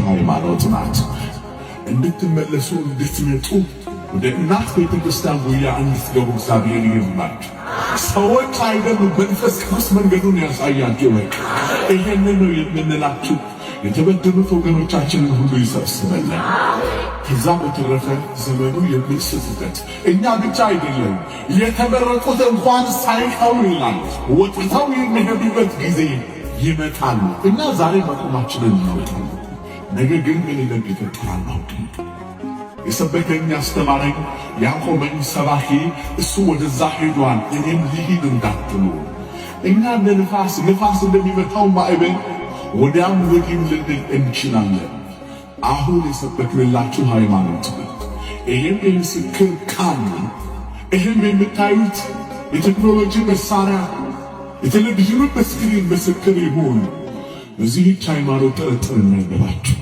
ሃይማኖት ናት። እንድትመለሱ እንድትመጡ ወደ እናት ቤተክርስቲያን ጉያ እንድትገቡ እግዚአብሔር ይርዳችሁ። ሰዎች አይደሉም፣ መንፈስ ቅዱስ መንገዱን ያሳያችሁ። ይሄንን ነው የምንላችሁ። የተበደሉት ወገኖቻችንን ሁሉ ይሰብስበልን። ከዛ በተረፈ ዘመኑ የሚስቱበት እኛ ብቻ አይደለም፣ የተመረጡት እንኳን ሳይቀሩ ይላል ወጥተው የሚሄዱበት ጊዜ ይመጣል። እና ዛሬ መቆማችንን እናውጣለን። ነገ ግን ምን እንደሚፈጠር አናውቅም። የሰበከኝ ያስተማረኝ ያቆመኝ ሰባኪ እሱ ወደዛ ሄዷል፣ እኔም ልሂድ እንዳትሉ። እኛ እንደ ንፋስ እንደሚመታው ማዕበል ወዲያም ወዲህም ልንል እንችላለን። አሁን የሰበክንላችሁ ሃይማኖት ነው። ይህም የምስክር ቃል ነው። ይህም የምታዩት የቴክኖሎጂ መሳሪያ የቴሌቪዥኑ በስክሪን ምስክር ይሁን። በዚህች ሃይማኖት ጥርጥር የማይገባችሁ